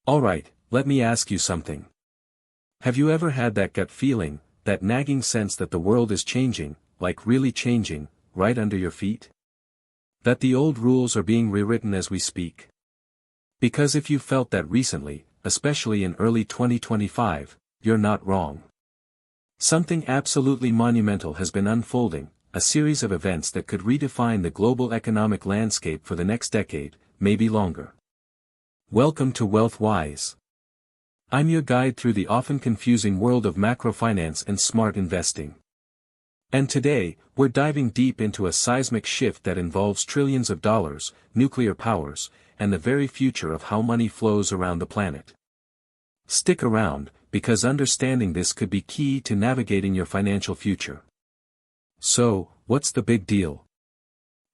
Alright, let me ask you something. Have you ever had that gut feeling, that nagging sense that the world is changing, like really changing, right under your feet? That the old rules are being rewritten as we speak? Because if you felt that recently, especially in early 2025, you're not wrong. Something absolutely monumental has been unfolding, a series of events that could redefine the global economic landscape for the next decade, maybe longer. Welcome to WealthWise. I'm your guide through the often confusing world of macrofinance and smart investing. And today, we're diving deep into a seismic shift that involves trillions of dollars, nuclear powers, and the very future of how money flows around the planet. Stick around, because understanding this could be key to navigating your financial future. So, what's the big deal?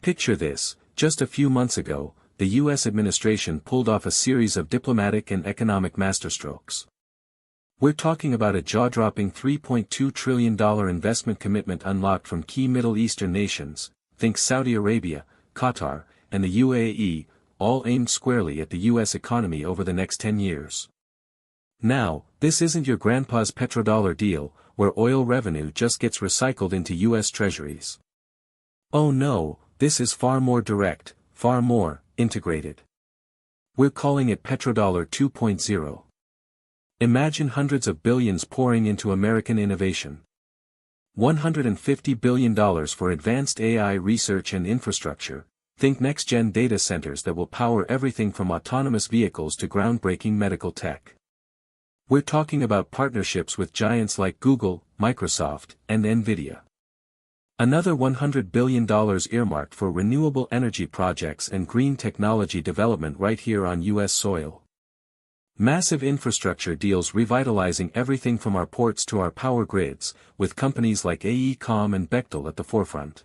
Picture this: just a few months ago, the U.S. administration pulled off a series of diplomatic and economic masterstrokes. We're talking about a jaw-dropping $3.2 trillion investment commitment unlocked from key Middle Eastern nations, think Saudi Arabia, Qatar, and the UAE, all aimed squarely at the U.S. economy over the next 10 years. Now, this isn't your grandpa's petrodollar deal, where oil revenue just gets recycled into U.S. treasuries. Oh no, this is far more direct, far more integrated. We're calling it Petrodollar 2.0. Imagine hundreds of billions pouring into American innovation. $150 billion for advanced AI research and infrastructure. Think next-gen data centers that will power everything from autonomous vehicles to groundbreaking medical tech. We're talking about partnerships with giants like Google, Microsoft, and Nvidia. Another $100 billion earmarked for renewable energy projects and green technology development right here on U.S. soil. Massive infrastructure deals revitalizing everything from our ports to our power grids, with companies like AECOM and Bechtel at the forefront.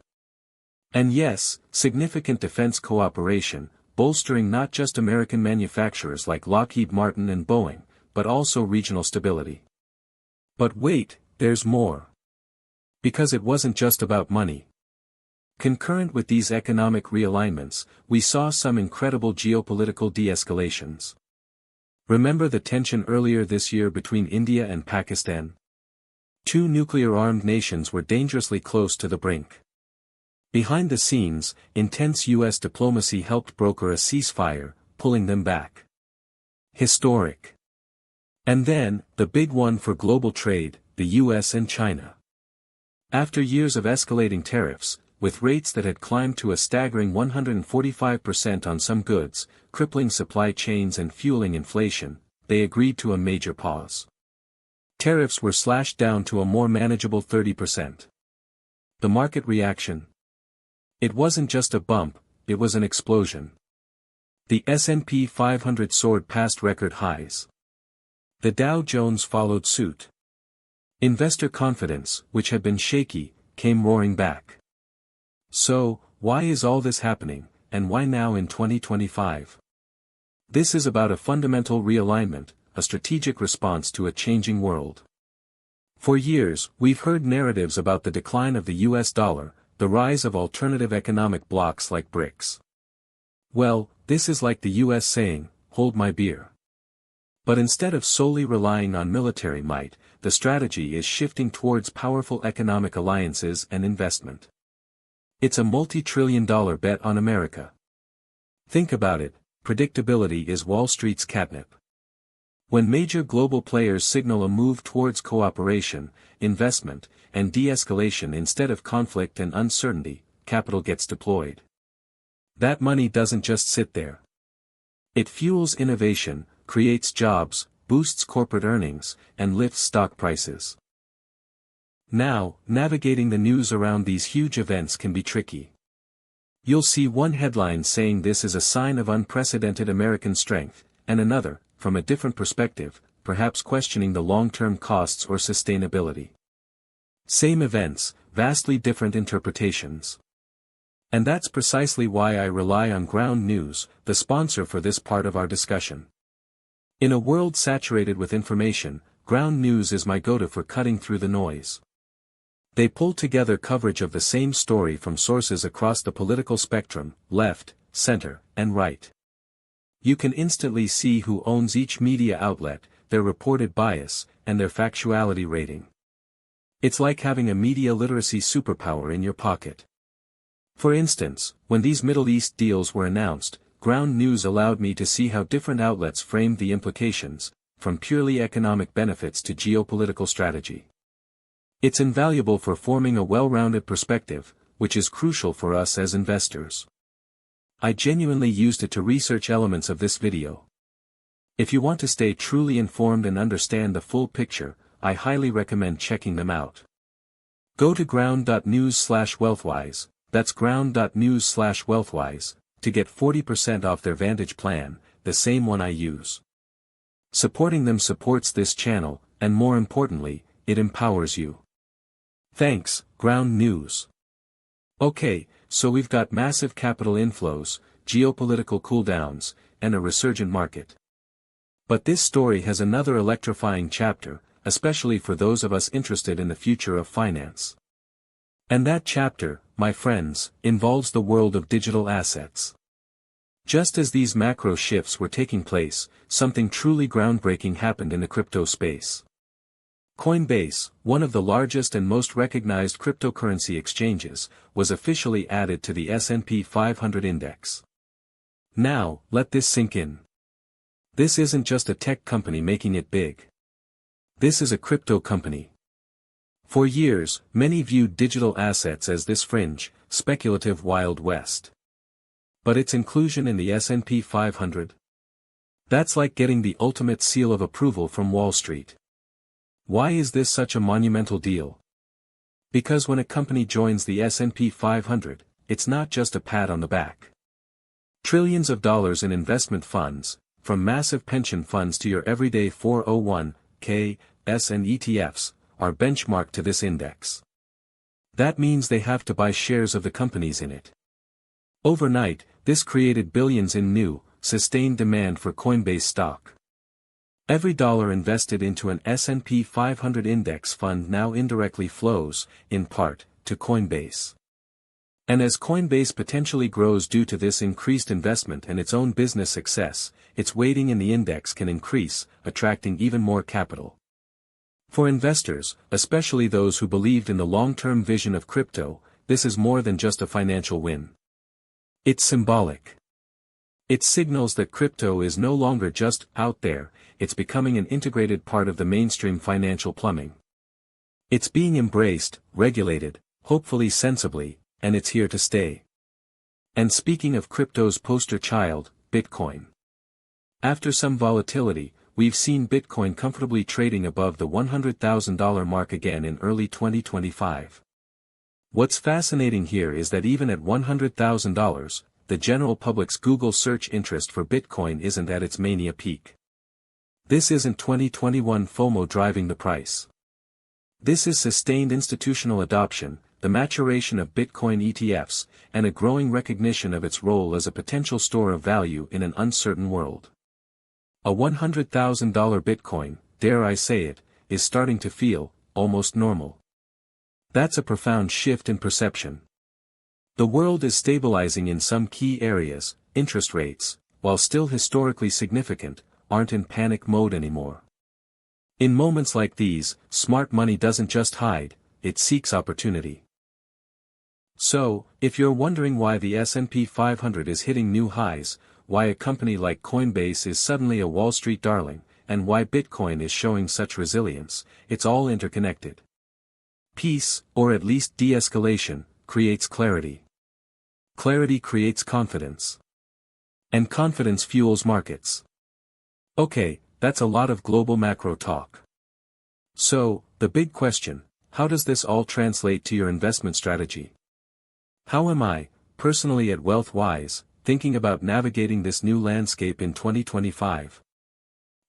And yes, significant defense cooperation, bolstering not just American manufacturers like Lockheed Martin and Boeing, but also regional stability. But wait, there's more. Because it wasn't just about money. Concurrent with these economic realignments, we saw some incredible geopolitical de-escalations. Remember the tension earlier this year between India and Pakistan? Two nuclear-armed nations were dangerously close to the brink. Behind the scenes, intense U.S. diplomacy helped broker a ceasefire, pulling them back. Historic. And then, the big one for global trade, the U.S. and China. After years of escalating tariffs, with rates that had climbed to a staggering 145% on some goods, crippling supply chains and fueling inflation, they agreed to a major pause. Tariffs were slashed down to a more manageable 30%. The market reaction? It wasn't just a bump, it was an explosion. The S&P 500 soared past record highs. The Dow Jones followed suit. Investor confidence, which had been shaky, came roaring back. So, why is all this happening, and why now in 2025? This is about a fundamental realignment, a strategic response to a changing world. For years, we've heard narratives about the decline of the US dollar, the rise of alternative economic blocs like BRICS. Well, this is like the US saying, hold my beer. But instead of solely relying on military might, the strategy is shifting towards powerful economic alliances and investment. It's a multi-trillion-dollar bet on America. Think about it, predictability is Wall Street's catnip. When major global players signal a move towards cooperation, investment, and de-escalation instead of conflict and uncertainty, capital gets deployed. That money doesn't just sit there. It fuels innovation, creates jobs, boosts corporate earnings, and lifts stock prices. Now, navigating the news around these huge events can be tricky. You'll see one headline saying this is a sign of unprecedented American strength, and another, from a different perspective, perhaps questioning the long-term costs or sustainability. Same events, vastly different interpretations. And that's precisely why I rely on Ground News, the sponsor for this part of our discussion. In a world saturated with information, Ground News is my go-to for cutting through the noise. They pull together coverage of the same story from sources across the political spectrum, left, center, and right. You can instantly see who owns each media outlet, their reported bias, and their factuality rating. It's like having a media literacy superpower in your pocket. For instance, when these Middle East deals were announced, ground news allowed me to see how different outlets framed the implications, from purely economic benefits to geopolitical strategy. It's invaluable for forming a well-rounded perspective, which is crucial for us as investors. I genuinely used it to research elements of this video. If you want to stay truly informed and understand the full picture, I highly recommend checking them out. Go to ground.news/wealthwise, that's ground.news/wealthwise, to get 40% off their Vantage plan, the same one I use. Supporting them supports this channel, and more importantly, it empowers you. Thanks, Ground News. Okay, so we've got massive capital inflows, geopolitical cooldowns, and a resurgent market. But this story has another electrifying chapter, especially for those of us interested in the future of finance. And that chapter, my friends, involves the world of digital assets. Just as these macro shifts were taking place, something truly groundbreaking happened in the crypto space. Coinbase, one of the largest and most recognized cryptocurrency exchanges, was officially added to the S&P 500 index. Now, let this sink in. This isn't just a tech company making it big. This is a crypto company. For years, many viewed digital assets as this fringe, speculative Wild West. But its inclusion in the S&P 500? That's like getting the ultimate seal of approval from Wall Street. Why is this such a monumental deal? Because when a company joins the S&P 500, it's not just a pat on the back. Trillions of dollars in investment funds, from massive pension funds to your everyday 401(k)s and ETFs, are benchmarked to this index. That means they have to buy shares of the companies in it. Overnight, this created billions in new, sustained demand for Coinbase stock. Every dollar invested into an S&P 500 index fund now indirectly flows, in part, to Coinbase. And as Coinbase potentially grows due to this increased investment and its own business success, its weighting in the index can increase, attracting even more capital. For investors, especially those who believed in the long-term vision of crypto, this is more than just a financial win. It's symbolic. It signals that crypto is no longer just out there, it's becoming an integrated part of the mainstream financial plumbing. It's being embraced, regulated, hopefully sensibly, and it's here to stay. And speaking of crypto's poster child, Bitcoin. After some volatility, we've seen Bitcoin comfortably trading above the $100,000 mark again in early 2025. What's fascinating here is that even at $100,000, the general public's Google search interest for Bitcoin isn't at its mania peak. This isn't 2021 FOMO driving the price. This is sustained institutional adoption, the maturation of Bitcoin ETFs, and a growing recognition of its role as a potential store of value in an uncertain world. A $100,000 Bitcoin, dare I say it, is starting to feel almost normal. That's a profound shift in perception. The world is stabilizing in some key areas. Interest rates, while still historically significant, aren't in panic mode anymore. In moments like these, smart money doesn't just hide, it seeks opportunity. So, if you're wondering why the S&P 500 is hitting new highs, why a company like Coinbase is suddenly a Wall Street darling, and why Bitcoin is showing such resilience, it's all interconnected. Peace, or at least de-escalation, creates clarity. Clarity creates confidence. And confidence fuels markets. Okay, that's a lot of global macro talk. So, the big question, how does this all translate to your investment strategy? How am I, personally at WealthWise, thinking about navigating this new landscape in 2025?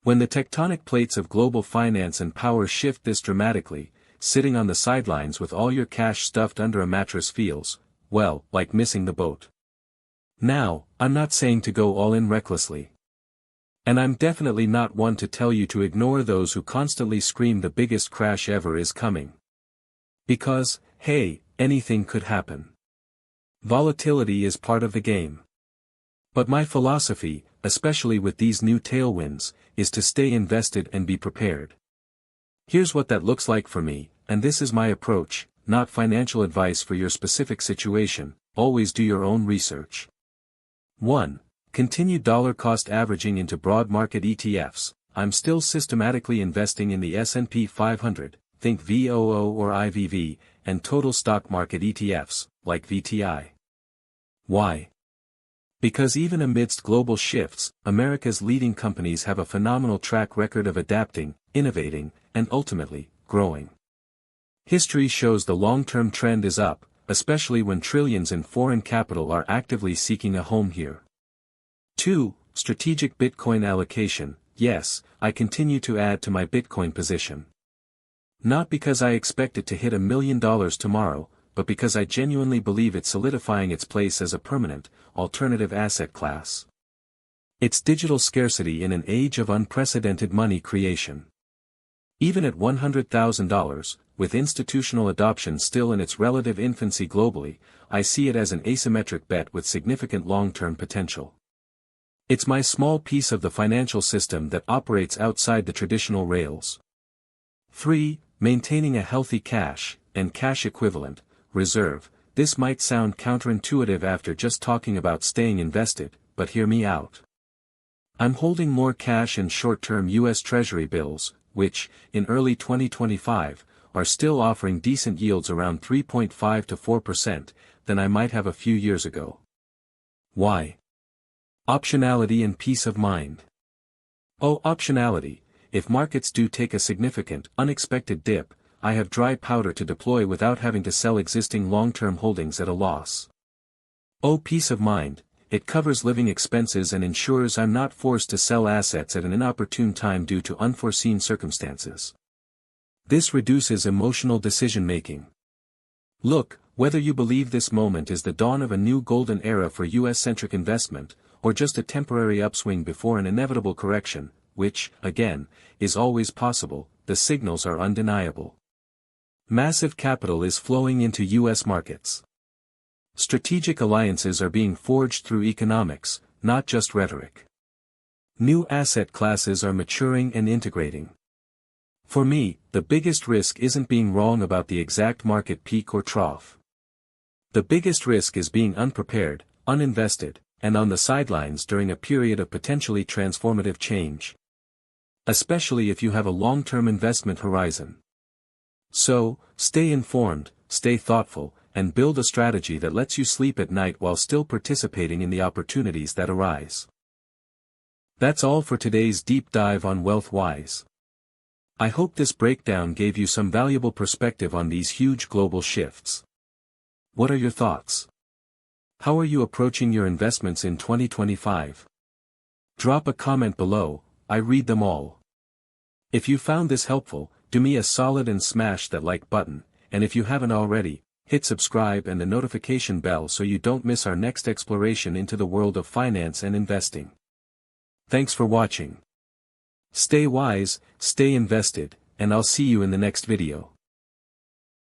When the tectonic plates of global finance and power shift this dramatically, sitting on the sidelines with all your cash stuffed under a mattress feels, well, like missing the boat. Now, I'm not saying to go all in recklessly. And I'm definitely not one to tell you to ignore those who constantly scream the biggest crash ever is coming. Because, hey, anything could happen. Volatility is part of the game. But my philosophy, especially with these new tailwinds, is to stay invested and be prepared. Here's what that looks like for me, and this is my approach, not financial advice for your specific situation. Always do your own research. 1. Continue dollar cost averaging into broad market ETFs. I'm still systematically investing in the S&P 500, think VOO or IVV, and total stock market ETFs, like VTI. Why? Because even amidst global shifts, America's leading companies have a phenomenal track record of adapting, innovating, and ultimately, growing. History shows the long-term trend is up, especially when trillions in foreign capital are actively seeking a home here. 2. Strategic Bitcoin allocation. Yes, I continue to add to my Bitcoin position. Not because I expect it to hit $1 million tomorrow, but because I genuinely believe it's solidifying its place as a permanent, alternative asset class. It's digital scarcity in an age of unprecedented money creation. Even at $100,000, with institutional adoption still in its relative infancy globally, I see it as an asymmetric bet with significant long-term potential. It's my small piece of the financial system that operates outside the traditional rails. 3. Maintaining a healthy cash, and cash equivalent, reserve. This might sound counterintuitive after just talking about staying invested, but hear me out. I'm holding more cash and short-term U.S. Treasury bills, which, in early 2025, are still offering decent yields around 3.5 to 4%, than I might have a few years ago. Why? Optionality and peace of mind. Oh, optionality. If markets do take a significant, unexpected dip, I have dry powder to deploy without having to sell existing long-term holdings at a loss. Oh, peace of mind. It covers living expenses and ensures I'm not forced to sell assets at an inopportune time due to unforeseen circumstances. This reduces emotional decision-making. Look, whether you believe this moment is the dawn of a new golden era for US-centric investment, or just a temporary upswing before an inevitable correction, which, again, is always possible, the signals are undeniable. Massive capital is flowing into US markets. Strategic alliances are being forged through economics, not just rhetoric. New asset classes are maturing and integrating. For me, the biggest risk isn't being wrong about the exact market peak or trough. The biggest risk is being unprepared, uninvested, and on the sidelines during a period of potentially transformative change. Especially if you have a long-term investment horizon. So, stay informed, stay thoughtful, and build a strategy that lets you sleep at night while still participating in the opportunities that arise. That's all for today's deep dive on WealthWise. I hope this breakdown gave you some valuable perspective on these huge global shifts. What are your thoughts? How are you approaching your investments in 2025? Drop a comment below, I read them all. If you found this helpful, do me a solid and smash that like button, and if you haven't already, hit subscribe and the notification bell so you don't miss our next exploration into the world of finance and investing. Thanks for watching. Stay wise, stay invested, and I'll see you in the next video.